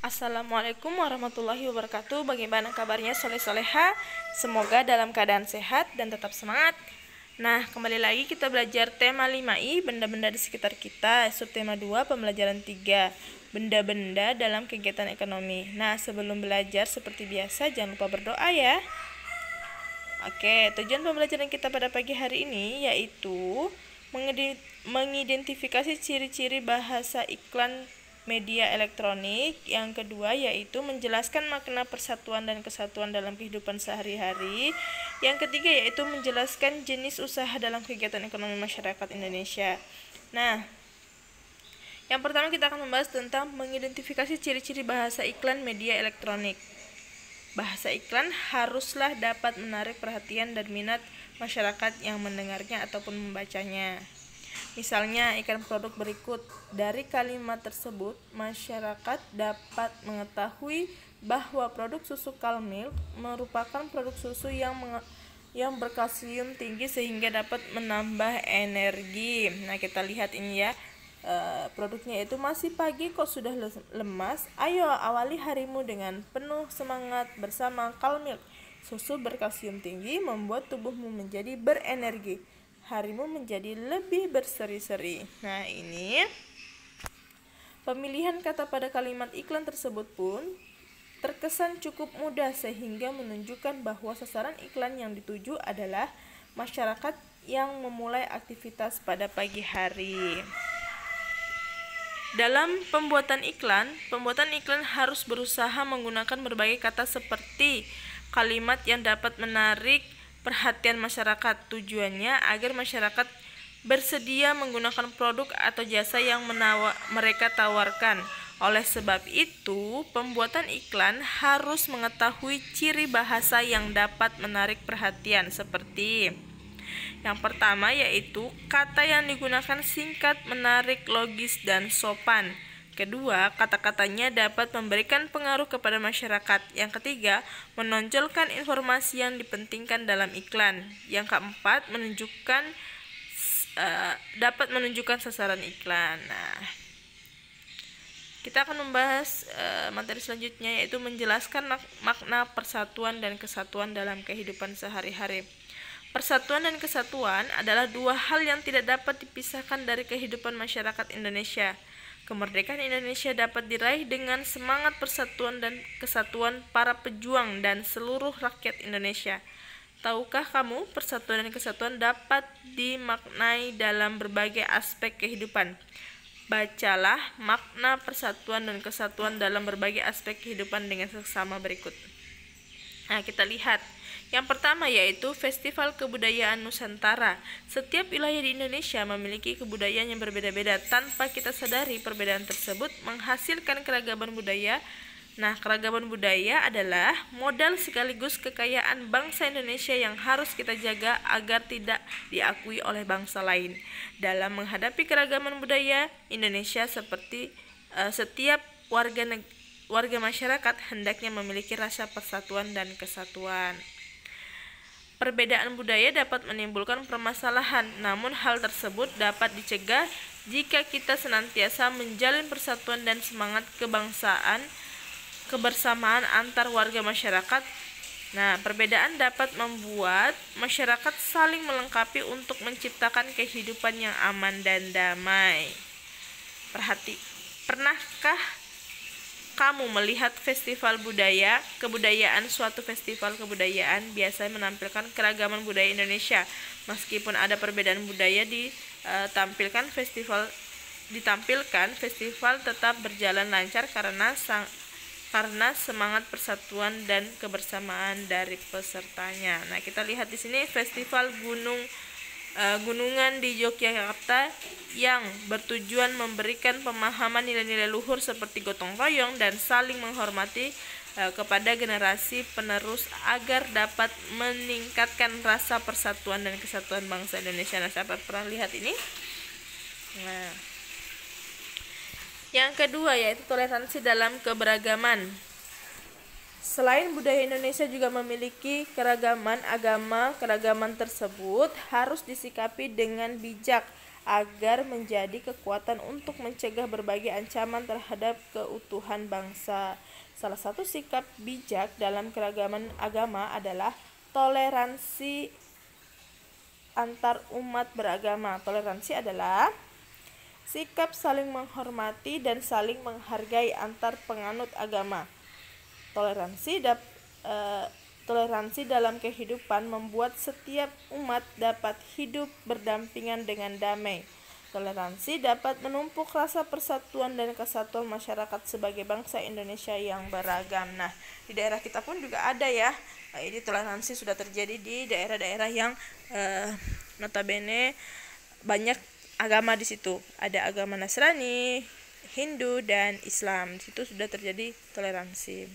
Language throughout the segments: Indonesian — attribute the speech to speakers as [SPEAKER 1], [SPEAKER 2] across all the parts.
[SPEAKER 1] Assalamualaikum warahmatullahi wabarakatuh. Bagaimana kabarnya soleh-soleha? Semoga dalam keadaan sehat dan tetap semangat. Nah, kembali lagi kita belajar tema 5I, benda-benda di sekitar kita. Subtema 2, pembelajaran 3, benda-benda dalam kegiatan ekonomi. Nah, sebelum belajar seperti biasa, jangan lupa berdoa ya. Oke, tujuan pembelajaran kita pada pagi hari ini yaitu mengidentifikasi ciri-ciri bahasa iklan media elektronik. Yang kedua yaitu menjelaskan makna persatuan dan kesatuan dalam kehidupan sehari-hari. Yang ketiga yaitu menjelaskan jenis usaha dalam kegiatan ekonomi masyarakat Indonesia. Nah, yang pertama kita akan membahas tentang mengidentifikasi ciri-ciri bahasa iklan media elektronik. Bahasa iklan haruslah dapat menarik perhatian dan minat masyarakat yang mendengarnya ataupun membacanya. Misalnya, iklan produk berikut. Dari kalimat tersebut, masyarakat dapat mengetahui bahwa produk susu Calmilk merupakan produk susu yang berkalsium tinggi sehingga dapat menambah energi. Nah, kita lihat ini ya. Produknya itu masih pagi kok sudah lemas. Ayo awali harimu dengan penuh semangat bersama Calmilk. Susu berkalsium tinggi membuat tubuhmu menjadi berenergi. Harimu menjadi lebih berseri-seri. Nah, ini pemilihan kata pada kalimat iklan tersebut pun terkesan cukup mudah sehingga menunjukkan bahwa sasaran iklan yang dituju adalah masyarakat yang memulai aktivitas pada pagi hari. Dalam pembuatan iklan harus berusaha menggunakan berbagai kata seperti kalimat yang dapat menarik perhatian masyarakat. Tujuannya agar masyarakat bersedia menggunakan produk atau jasa yang mereka tawarkan. Oleh sebab itu, pembuatan iklan harus mengetahui ciri bahasa yang dapat menarik perhatian seperti yang pertama yaitu kata yang digunakan singkat, menarik, logis, dan sopan. Kedua, kata-katanya dapat memberikan pengaruh kepada masyarakat. Yang ketiga, menonjolkan informasi yang dipentingkan dalam iklan. Yang keempat, dapat menunjukkan sasaran iklan. Nah, kita akan membahas materi selanjutnya yaitu menjelaskan makna persatuan dan kesatuan dalam kehidupan sehari-hari. Persatuan dan kesatuan adalah dua hal yang tidak dapat dipisahkan dari kehidupan masyarakat Indonesia. Kemerdekaan Indonesia dapat diraih dengan semangat persatuan dan kesatuan para pejuang dan seluruh rakyat Indonesia. Tahukah kamu, persatuan dan kesatuan dapat dimaknai dalam berbagai aspek kehidupan. Bacalah makna persatuan dan kesatuan dalam berbagai aspek kehidupan dengan seksama berikut. Nah, kita lihat. Yang pertama yaitu Festival Kebudayaan Nusantara. Setiap wilayah di Indonesia memiliki kebudayaan yang berbeda-beda. Tanpa kita sadari, perbedaan tersebut menghasilkan keragaman budaya. Nah, keragaman budaya adalah modal sekaligus kekayaan bangsa Indonesia yang harus kita jaga agar tidak diakui oleh bangsa lain. Dalam menghadapi keragaman budaya Indonesia seperti setiap warga masyarakat hendaknya memiliki rasa persatuan dan kesatuan. Perbedaan budaya dapat menimbulkan permasalahan, namun hal tersebut dapat dicegah jika kita senantiasa menjalin persatuan dan semangat kebersamaan antar warga masyarakat. Nah, perbedaan dapat membuat masyarakat saling melengkapi untuk menciptakan kehidupan yang aman dan damai. Pernahkah kamu melihat festival kebudayaan? Suatu festival kebudayaan biasanya menampilkan keragaman budaya Indonesia. Meskipun ada perbedaan budaya ditampilkan, festival tetap berjalan lancar karena semangat persatuan dan kebersamaan dari pesertanya. Nah, kita lihat di sini festival gunungan di Yogyakarta yang bertujuan memberikan pemahaman nilai-nilai luhur seperti gotong royong dan saling menghormati kepada generasi penerus agar dapat meningkatkan rasa persatuan dan kesatuan bangsa Indonesia. Nah, siapa pernah lihat ini? Nah, yang kedua yaitu toleransi dalam keberagaman. Selain budaya Indonesia juga memiliki keragaman agama, keragaman tersebut harus disikapi dengan bijak agar menjadi kekuatan untuk mencegah berbagai ancaman terhadap keutuhan bangsa. Salah satu sikap bijak dalam keragaman agama adalah toleransi antar umat beragama. Toleransi adalah sikap saling menghormati dan saling menghargai antar penganut agama. Toleransi dalam kehidupan membuat setiap umat dapat hidup berdampingan dengan damai. Toleransi dapat menumpuk rasa persatuan dan kesatuan masyarakat sebagai bangsa Indonesia yang beragam. Nah, di daerah kita pun juga ada ya. Ini toleransi sudah terjadi di daerah-daerah yang notabene banyak agama di situ. Ada agama Nasrani, Hindu, dan Islam. Di situ sudah terjadi toleransi.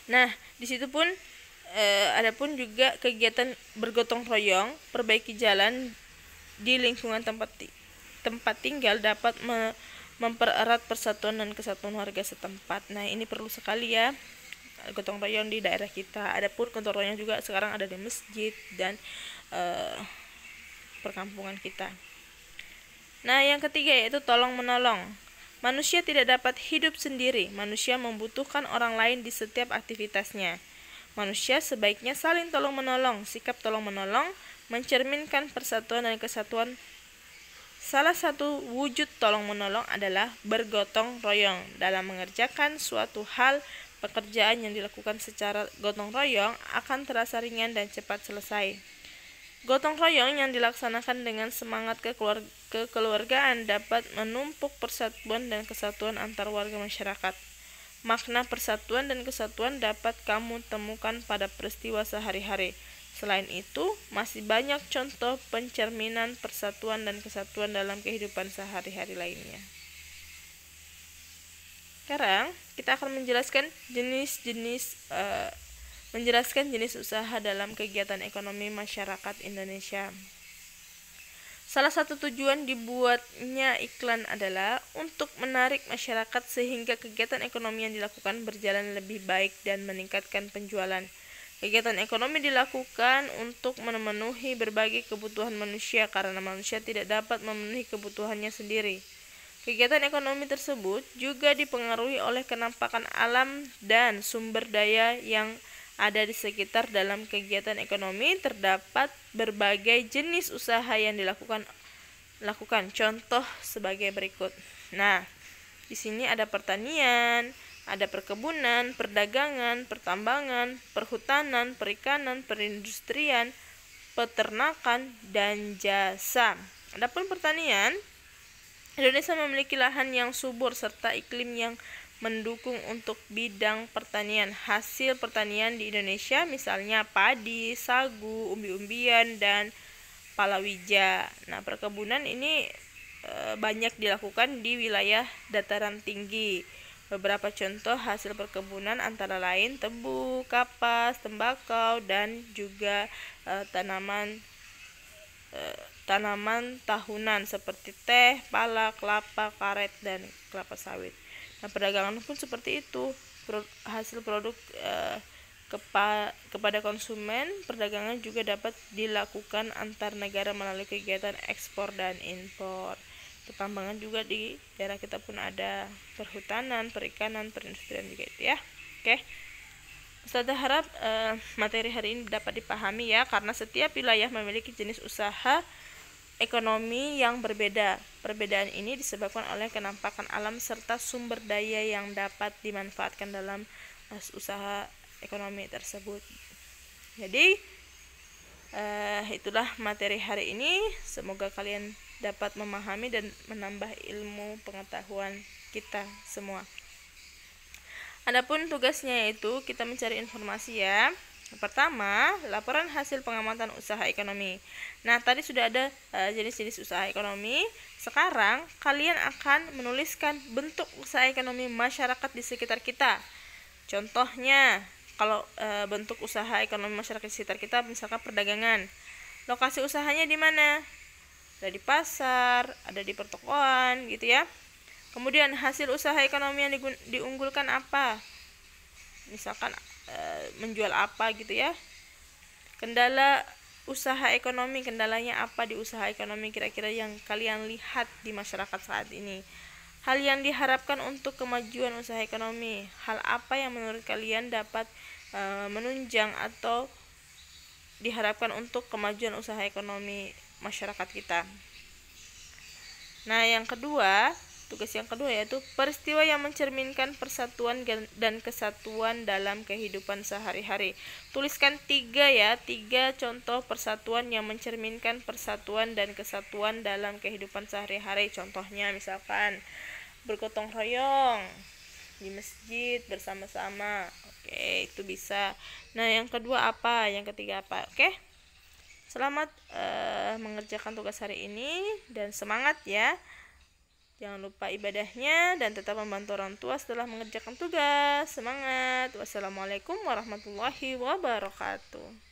[SPEAKER 1] Nah, di situ pun ada pun juga kegiatan bergotong royong, perbaiki jalan di lingkungan tempat tinggal dapat mempererat persatuan dan kesatuan warga setempat. Nah, ini perlu sekali ya, gotong royong di daerah kita. Ada pun gotong royong juga sekarang ada di masjid dan perkampungan kita. Nah, yang ketiga yaitu tolong menolong. Manusia tidak dapat hidup sendiri. Manusia membutuhkan orang lain di setiap aktivitasnya. Manusia sebaiknya saling tolong-menolong. Sikap tolong-menolong mencerminkan persatuan dan kesatuan. Salah satu wujud tolong-menolong adalah bergotong royong. Dalam mengerjakan suatu hal, pekerjaan yang dilakukan secara gotong royong akan terasa ringan dan cepat selesai. Gotong royong yang dilaksanakan dengan semangat kekeluargaan dapat menumpuk persatuan dan kesatuan antar warga masyarakat. Makna persatuan dan kesatuan dapat kamu temukan pada peristiwa sehari-hari. Selain itu, masih banyak contoh pencerminan persatuan dan kesatuan dalam kehidupan sehari-hari lainnya. Sekarang, kita akan menjelaskan jenis usaha dalam kegiatan ekonomi masyarakat Indonesia. Salah satu tujuan dibuatnya iklan adalah untuk menarik masyarakat sehingga kegiatan ekonomi yang dilakukan berjalan lebih baik dan meningkatkan penjualan. Kegiatan ekonomi dilakukan untuk memenuhi berbagai kebutuhan manusia karena manusia tidak dapat memenuhi kebutuhannya sendiri. Kegiatan ekonomi tersebut juga dipengaruhi oleh kenampakan alam dan sumber daya yang ada di sekitar. Dalam kegiatan ekonomi terdapat berbagai jenis usaha yang dilakukan. Contoh sebagai berikut. Nah, di sini ada pertanian, ada perkebunan, perdagangan, pertambangan, perhutanan, perikanan, perindustrian, peternakan, dan jasa. Adapun pertanian, Indonesia memiliki lahan yang subur serta iklim yang mendukung untuk bidang pertanian. Hasil pertanian di Indonesia misalnya padi, sagu, umbi-umbian, dan palawija. Nah, perkebunan ini banyak dilakukan di wilayah dataran tinggi. Beberapa contoh hasil perkebunan antara lain tebu, kapas, tembakau, dan juga tanaman tahunan seperti teh, pala, kelapa, karet, dan kelapa sawit. Nah, perdagangan pun seperti itu. Hasil produk kepada konsumen, perdagangan juga dapat dilakukan antar negara melalui kegiatan ekspor dan impor. Pertambangan juga di daerah kita pun ada, perhutanan, perikanan, perindustrian juga itu ya. Oke. Ustazah harap materi hari ini dapat dipahami ya, karena setiap wilayah memiliki jenis usaha ekonomi yang berbeda. Perbedaan ini disebabkan oleh kenampakan alam serta sumber daya yang dapat dimanfaatkan dalam usaha ekonomi tersebut. Jadi itulah materi hari ini. Semoga kalian dapat memahami dan menambah ilmu pengetahuan kita semua. Adapun tugasnya yaitu kita mencari informasi ya. Pertama, laporan hasil pengamatan usaha ekonomi. Nah, tadi sudah ada jenis-jenis usaha ekonomi. Sekarang kalian akan menuliskan bentuk usaha ekonomi masyarakat di sekitar kita. Contohnya, kalau bentuk usaha ekonomi masyarakat di sekitar kita, misalkan perdagangan. Lokasi usahanya di mana? Ada di pasar, ada di pertokoan, gitu ya. Kemudian hasil usaha ekonomi yang diunggulkan apa? Misalkan menjual apa gitu ya. Kendala usaha ekonomi, kendalanya apa di usaha ekonomi kira-kira yang kalian lihat di masyarakat saat ini. Hal yang diharapkan untuk kemajuan usaha ekonomi, hal apa yang menurut kalian dapat menunjang atau diharapkan untuk kemajuan usaha ekonomi masyarakat kita. Nah, tugas yang kedua yaitu peristiwa yang mencerminkan persatuan dan kesatuan dalam kehidupan sehari-hari. Tuliskan 3 contoh persatuan yang mencerminkan persatuan dan kesatuan dalam kehidupan sehari-hari. Contohnya misalkan bergotong royong di masjid bersama-sama. Oke, itu bisa. Nah, yang kedua apa? Yang ketiga apa? Oke. Selamat mengerjakan tugas hari ini dan semangat ya. Jangan lupa ibadahnya dan tetap membantu orang tua setelah mengerjakan tugas. Semangat. Wassalamualaikum warahmatullahi wabarakatuh.